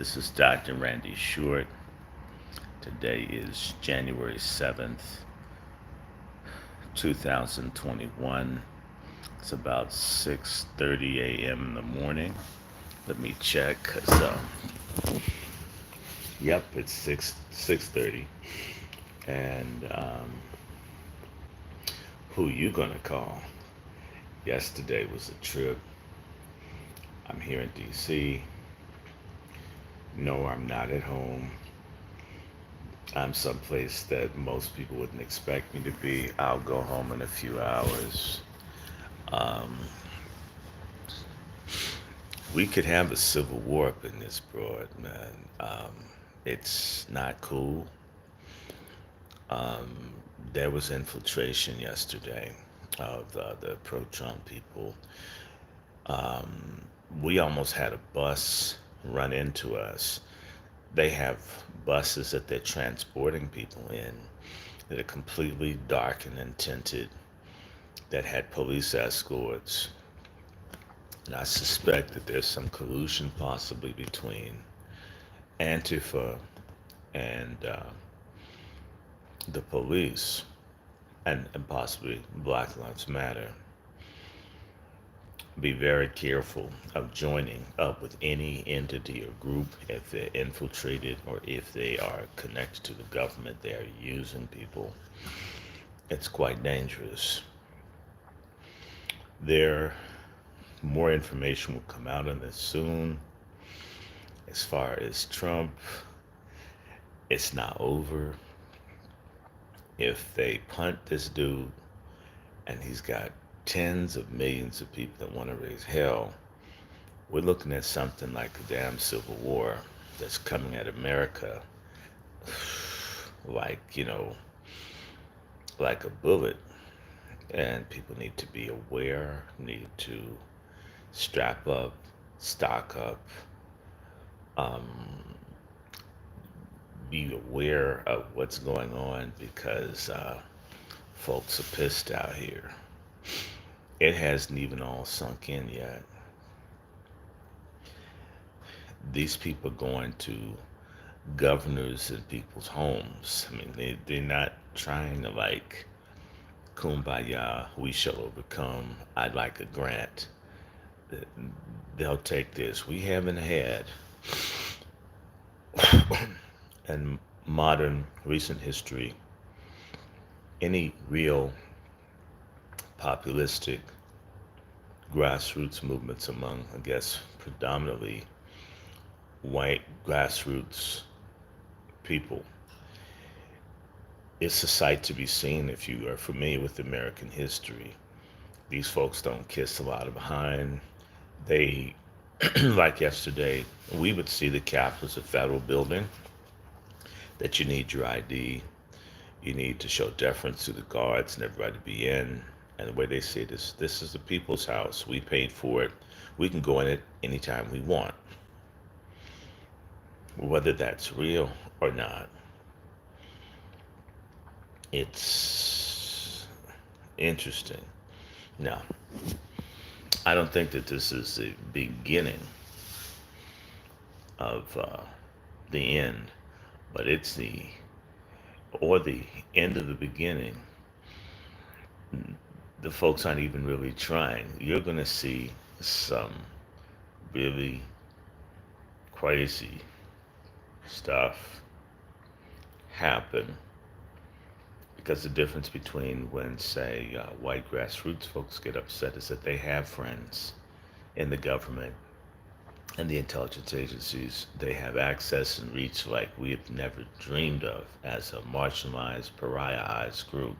This is Dr. Randy Short. Today is January 7th, 2021. It's about 6:30 a.m. in the morning. Let me check cuz yep, it's 6:30. And who you going to call? Yesterday was a trip. I'm here in DC. No, I'm not at home. I'm someplace that most people wouldn't expect me to be. I'll go home in a few hours. Um, we could have a civil war up in this broad, man. It's not cool. Um, there was infiltration yesterday of the pro-Trump people. Um, we almost had a bus run into us. They have buses that they're transporting people in that are completely darkened and tinted that had police escorts. And I suspect that there's some collusion possibly between Antifa and the police and possibly Black Lives Matter. Be very careful of joining up with any entity or group if they're infiltrated or if they are connected to the government. They are using people. It's quite dangerous. There, more information will come out on this soon. As far as Trump, it's not over. If they punt this dude and he's got tens of millions of people that want to raise hell, we're looking at something like a damn civil war that's coming at America like, like a bullet. And people need to be aware, need to strap up, stock up, um, be aware of what's going on because folks are pissed out here. It hasn't even all sunk in yet. These people are going to governors and people's homes. I mean, they're not trying to like, kumbaya, we shall overcome, I'd like a grant. They'll take this. We haven't had in modern recent history any real populistic grassroots movements among, I guess, predominantly white grassroots people. It's a sight to be seen if you are familiar with American history. These folks don't kiss a lot of behind. They, like yesterday, we would see the Capitol as a federal building that you need your ID, you need to show deference to the guards and everybody to be in. And the way they say this is the people's house. We paid for it. We can go in it anytime we want. Whether that's real or not, it's interesting. Now, I don't think that this is the beginning of the end, but it's the end of the beginning. The folks aren't even really trying. You're going to see some really crazy stuff happen because the difference between when, say, white grassroots folks get upset is that they have friends in the government and the intelligence agencies. They have access and reach like we have never dreamed of as a marginalized, pariahized group.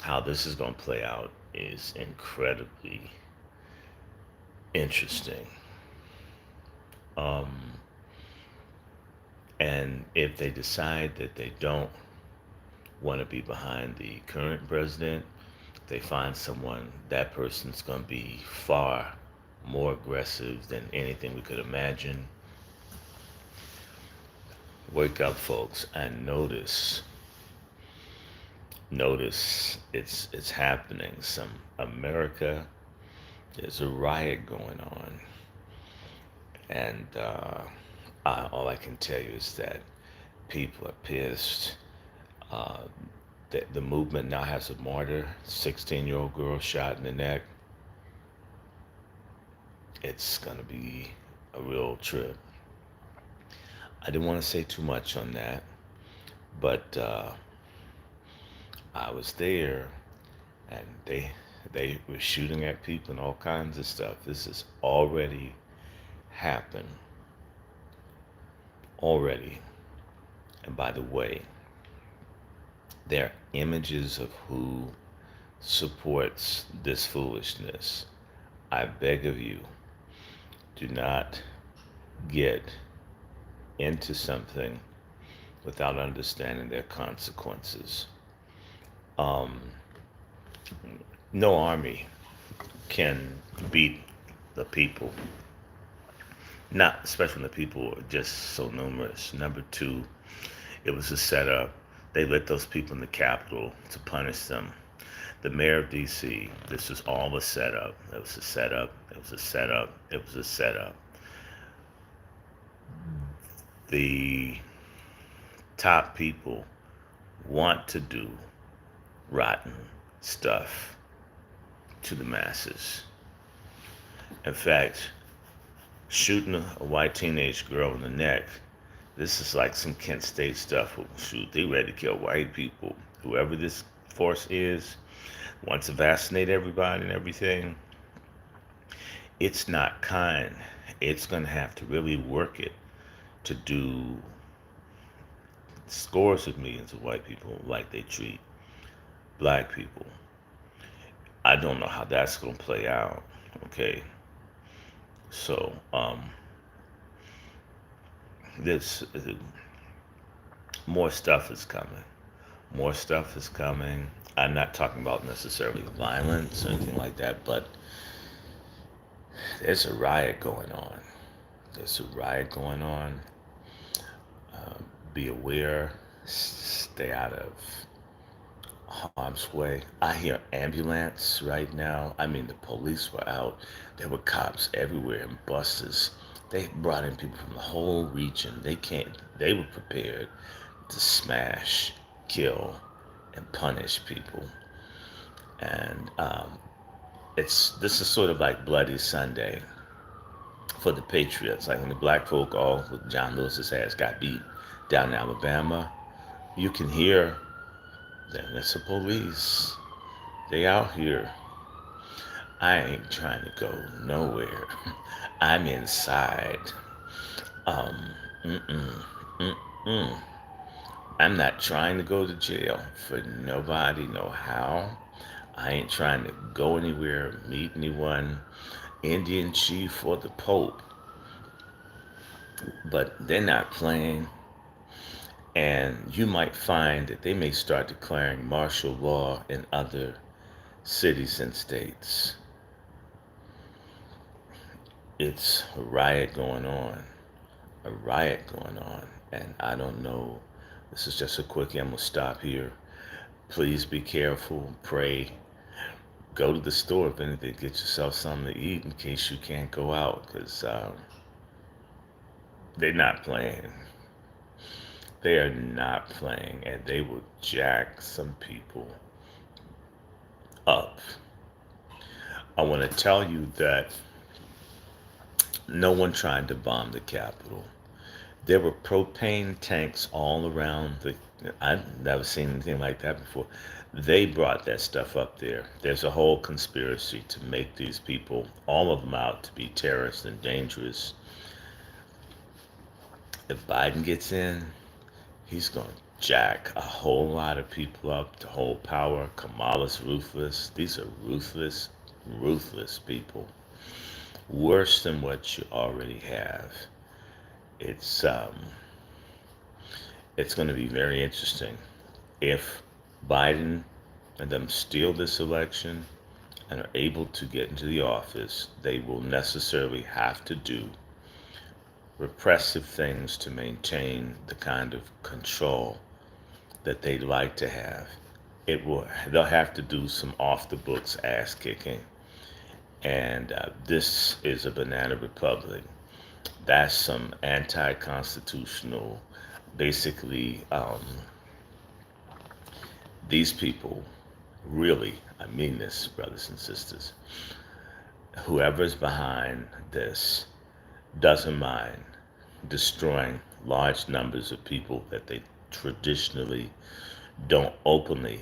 How this is going to play out is incredibly interesting. Um, and if they decide that they don't want to be behind the current president, they find someone, that person's going to be far more aggressive than anything we could imagine. Wake up, folks, and notice it's happening. Some America, there's a riot going on, and All I can tell you is that people are pissed. Uh, the movement now has a martyr, 16-year-old girl shot in the neck. It's going to be a real trip. I didn't want to say too much on that, but I was there, and they were shooting at people and all kinds of stuff. This has already happened already. And by the way, there are images of who supports this foolishness. I beg of you, do not get into something without understanding their consequences. Um, no army can beat the people, not especially when the people are just so numerous. Number two, it was a setup. They let those people in the Capitol to punish them. The mayor of D.C., this was all a setup. It was a setup. It was a setup. It was a setup. The top people want to do rotten stuff to the masses. In fact, shooting a white teenage girl in the neck, this is like some Kent State stuff. Shoot, they ready to kill white people. Whoever this force is wants to vaccinate everybody and everything. It's not kind. It's going to have to really work it to do scores of millions of white people like they treat black people. I don't know how that's going to play out. Okay. So, this more stuff is coming. More stuff is coming. I'm not talking about necessarily violence or anything like that, but there's a riot going on. There's a riot going on. Uh, be aware. Stay out of harm's way. I hear ambulance right now. I mean, the police were out. There were cops everywhere and buses. They brought in people from the whole region. They can't. They were prepared to smash, kill, and punish people. And it's this is sort of like Bloody Sunday for the Patriots. Like when the black folk all with John Lewis's ass got beat down in Alabama, you can hear them. It's the police. They out here. I ain't trying to go nowhere. I'm inside. Um, mm-mm, mm-mm. I'm not trying to go to jail for nobody, no how. I ain't trying to go anywhere, meet anyone, Indian chief or the Pope. But they're not playing. And you might find that they may start declaring martial law in other cities and states. It's a riot going on. A riot going on. And I don't know. This is just a quickie. I'm going to stop here. Please be careful. Pray. Go to the store if anything. Get yourself something to eat in case you can't go out. Because they're not playing. They are not playing. And they will jack some people up. I want to tell you that no one tried to bomb the Capitol. There were propane tanks all around the. I've never seen anything like that before. They brought that stuff up there. There's a whole conspiracy to make these people, all of them, out to be terrorists and dangerous. If Biden gets in, he's going to jack a whole lot of people up to hold power. Kamala's ruthless. These are ruthless, ruthless people. Worse than what you already have. It's um, it's going to be very interesting if Biden and them steal this election and are able to get into the office. They will necessarily have to do repressive things to maintain the kind of control that they'd like to have. They'll have to do some off the books ass kicking, and this is a banana republic. That's some anti-constitutional. Basically, these people really, I mean this, brothers and sisters, whoever's behind this doesn't mind destroying large numbers of people that they traditionally don't openly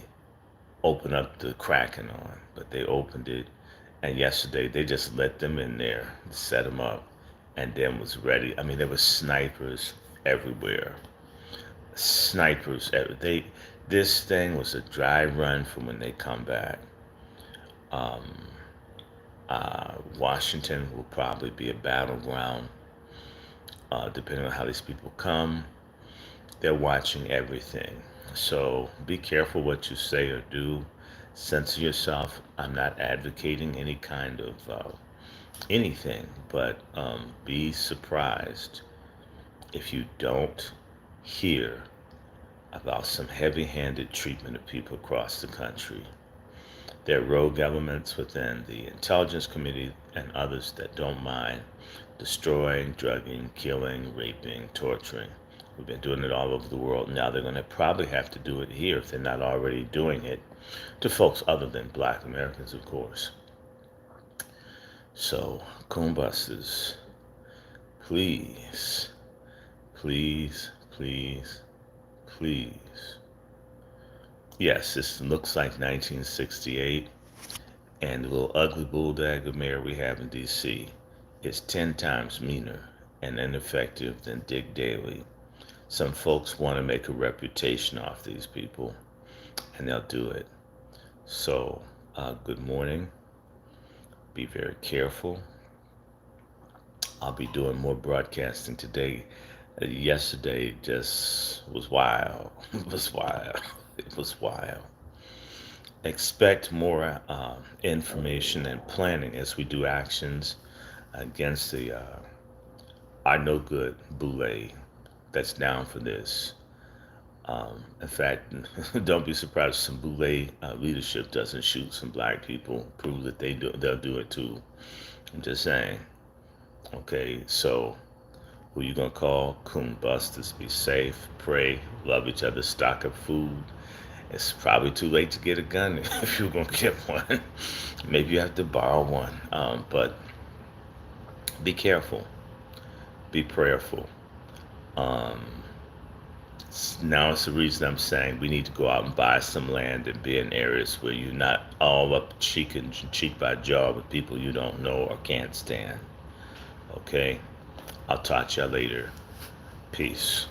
open up the cracking on, but they opened it. And yesterday they just let them in there, set them up, and then was ready. I mean, there were snipers everywhere. Snipers. They. This thing was a dry run from when they come back. Washington will probably be a battleground, depending on how these people come. They're watching everything. So be careful what you say or do. Censor yourself. I'm not advocating any kind of anything, but be surprised if you don't hear about some heavy handed treatment of people across the country. There are rogue elements within the intelligence committee and others that don't mind destroying, drugging, killing, raping, torturing. We've been doing it all over the world. Now they're going to probably have to do it here if they're not already doing it to folks other than black Americans, of course. So, Coonbusters, please, please, please, please. Yes, this looks like 1968, and the little ugly bulldog mayor we have in D.C. is 10 times meaner and ineffective than Dick Daley. Some folks want to make a reputation off these people, and they'll do it. So, good morning. Be very careful. I'll be doing more broadcasting today. Yesterday just was wild. It was wild. It was wild. Expect more information and planning as we do actions against the are no good boule that's down for this. In fact, don't be surprised if some boule leadership doesn't shoot some black people. Prove that they'll do it too. I'm just saying. Okay, so who you gonna call? Coonbusters. Be safe, pray, love each other, stock up food. It's probably too late to get a gun if you're gonna get one. Maybe you have to borrow one. But be careful. Be prayerful. Um, Now it's the reason I'm saying we need to go out and buy some land and be in areas where you're not all up cheek by jaw with people you don't know or can't stand. Okay? I'll talk to y'all later. Peace.